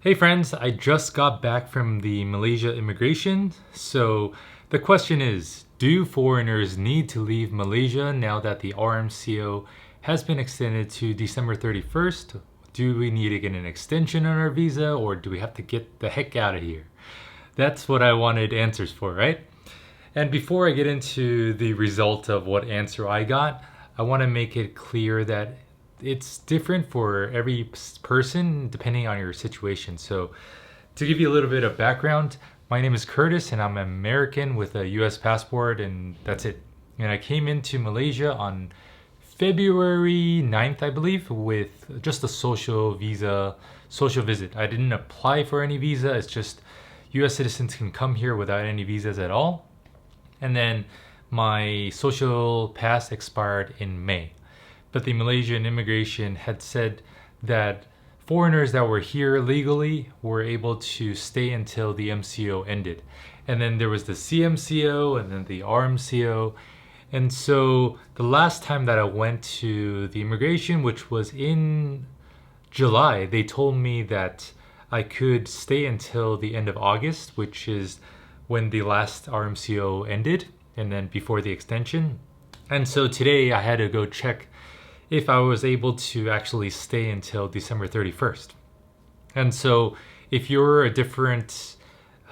Hey friends, I just got back from the Malaysia Immigration. So the question is, do foreigners need to leave Malaysia now that the RMCO has been extended to December 31st? Do we need to get an extension on our visa or do we have to get the heck out of here? That's what I wanted answers for, right? And before I get into the result of what answer I got, I want to make it clear that it's different for every person depending on your situation. So, to give you a little bit of background, my name is Curtis and I'm an American with a US passport, and that's it. And I came into Malaysia on February 9th, I believe, with just a social visit. I didn't apply for any visa, it's just US citizens can come here without any visas at all. And then my social pass expired in May. But the Malaysian Immigration had said that foreigners that were here legally were able to stay until the MCO ended. And then there was the CMCO and then the RMCO. And so the last time that I went to the immigration, which was in July, they told me that I could stay until the end of August, which is when the last RMCO ended, and then before the extension. And so today I had to go check if I was able to actually stay until December 31st. And so if you're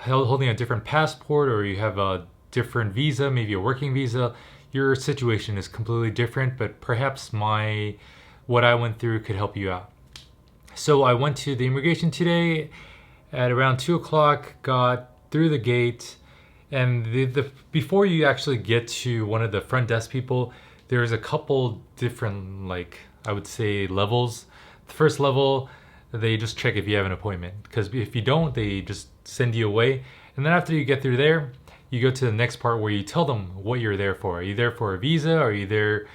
holding a different passport or you have a different visa, maybe a working visa, your situation is completely different, but perhaps what I went through could help you out. So I went to the immigration today at around 2 o'clock, got through the gate, and before you actually get to one of the front desk people, there's a couple different, I would say, levels. The first level, they just check if you have an appointment, because if you don't, they just send you away. And then after you get through there, you go to the next part where you tell them what you're there for. Are you there for a visa? Are you there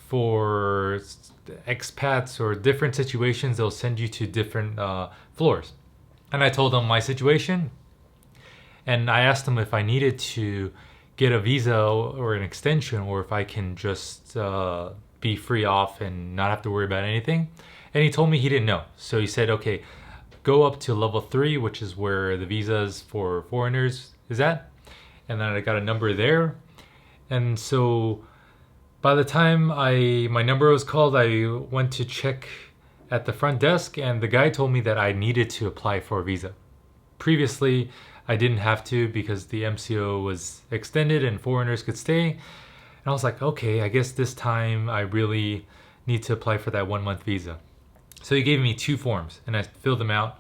for expats or different situations? They'll send you to different floors. And I told them my situation, and I asked them if I needed to get a visa or an extension, or if I can just be free off and not have to worry about anything. And he told me he didn't know. So he said, okay, go up to level 3, which is where the visas for foreigners is at. And then I got a number there. And so by the time my number was called, I went to check at the front desk, and the guy told me that I needed to apply for a visa. Previously, I didn't have to because the MCO was extended and foreigners could stay. And I was like, okay, I guess this time I really need to apply for that 1 month visa. So he gave me 2 forms and I filled them out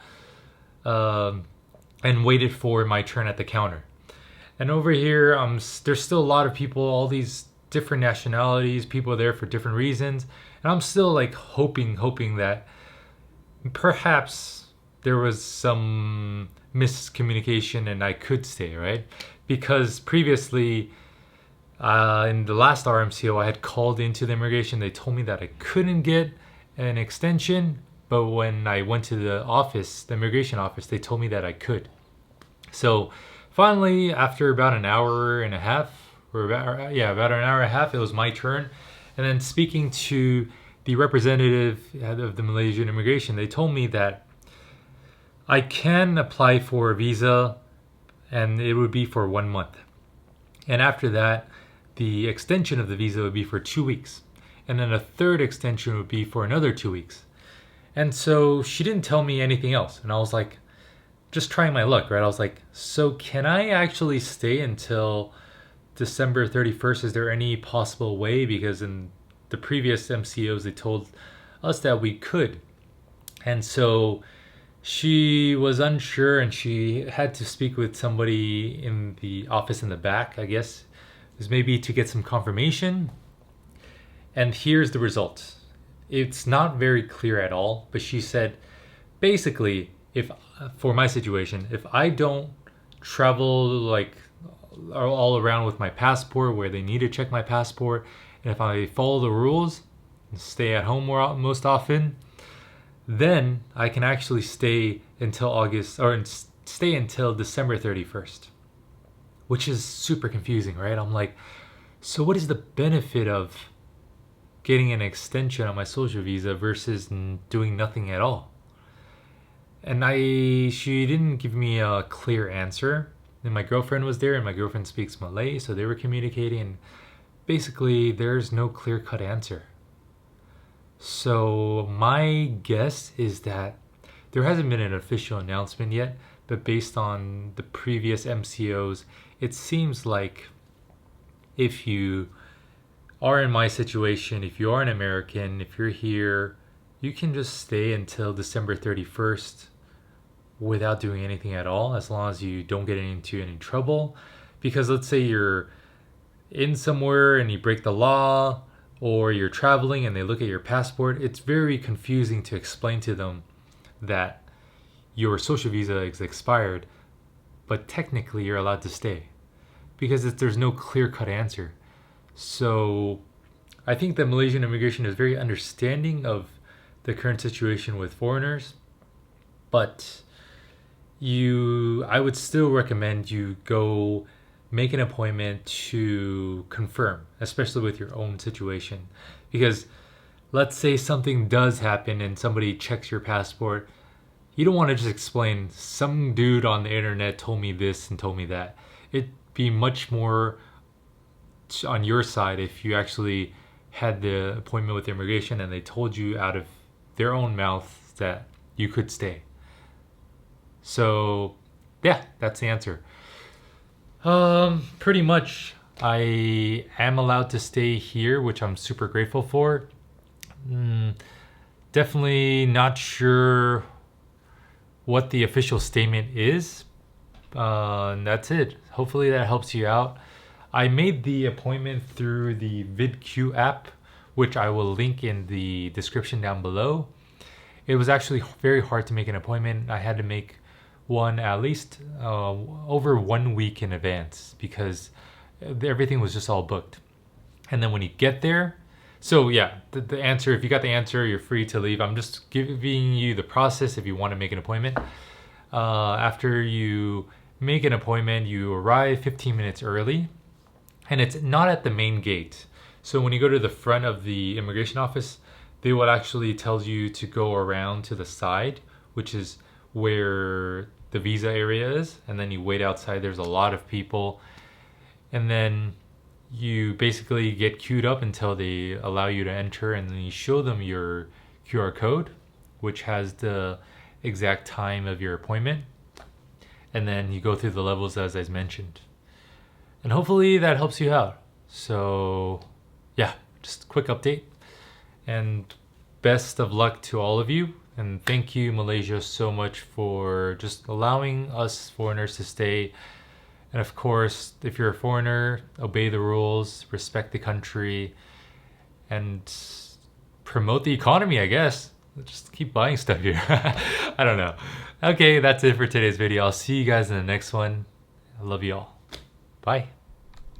and waited for my turn at the counter. And over here, there's still a lot of people, all these different nationalities, people there for different reasons. And I'm still hoping that perhaps there was some miscommunication and I could stay, right? Because previously, in the last RMCO, I had called into the immigration. They told me that I couldn't get an extension, but when I went to the office, the immigration office, they told me that I could. So finally, after about an hour and a half, about an hour and a half, it was my turn. And then speaking to the representative of the Malaysian immigration, they told me that I can apply for a visa and it would be for 1 month. And after that, the extension of the visa would be for 2 weeks. And then a third extension would be for another 2 weeks. And so she didn't tell me anything else. And I was like, just trying my luck, right? I was like, so can I actually stay until December 31st? Is there any possible way? Because in the previous MCOs, they told us that we could. And so she was unsure and she had to speak with somebody in the office in the back, I guess. It was maybe to get some confirmation. And here's the result. It's not very clear at all, but she said, basically, for my situation, if I don't travel all around with my passport where they need to check my passport, and if I follow the rules and stay at home most often, then I can actually stay until December 31st, which is super confusing, right? I'm like, so what is the benefit of getting an extension on my social visa versus doing nothing at all? And she didn't give me a clear answer. And my girlfriend was there, and my girlfriend speaks Malay, so they were communicating. And basically, there's no clear-cut answer. So my guess is that there hasn't been an official announcement yet, but based on the previous MCOs, it seems like if you are in my situation, if you are an American, if you're here, you can just stay until December 31st without doing anything at all, as long as you don't get into any trouble. Because let's say you're in somewhere and you break the law, or you're traveling and they look at your passport, it's very confusing to explain to them that your social visa is expired, but technically you're allowed to stay, because there's no clear-cut answer. So I think that Malaysian immigration is very understanding of the current situation with foreigners, but I would still recommend you go make an appointment to confirm, especially with your own situation. Because let's say something does happen and somebody checks your passport, you don't want to just explain, some dude on the internet told me this and told me that. It'd be much more on your side if you actually had the appointment with immigration and they told you out of their own mouth that you could stay. So yeah, that's the answer. Pretty much I am allowed to stay here, which I'm super grateful for. Definitely not sure what the official statement is. And that's it. Hopefully that helps you out. I made the appointment through the VidQ app, which I will link in the description down below. It was actually very hard to make an appointment. I had to make one at least over 1 week in advance, because everything was just all booked. And then when you get there, so yeah, the answer, if you got the answer, you're free to leave. I'm just giving you the process if you want to make an appointment. After you make an appointment, you arrive 15 minutes early, and it's not at the main gate. So when you go to the front of the immigration office, they will actually tell you to go around to the side, which is where the visa area is, and then you wait outside. There's a lot of people, and then you basically get queued up until they allow you to enter, and then you show them your QR code, which has the exact time of your appointment, and then you go through the levels as I mentioned, and hopefully that helps you out. So yeah, just a quick update, and best of luck to all of you. And thank you, Malaysia, so much for just allowing us foreigners to stay. And of course, if you're a foreigner, obey the rules, respect the country, and promote the economy, I guess. Just keep buying stuff here. I don't know. Okay, that's it for today's video. I'll see you guys in the next one. I love you all. Bye.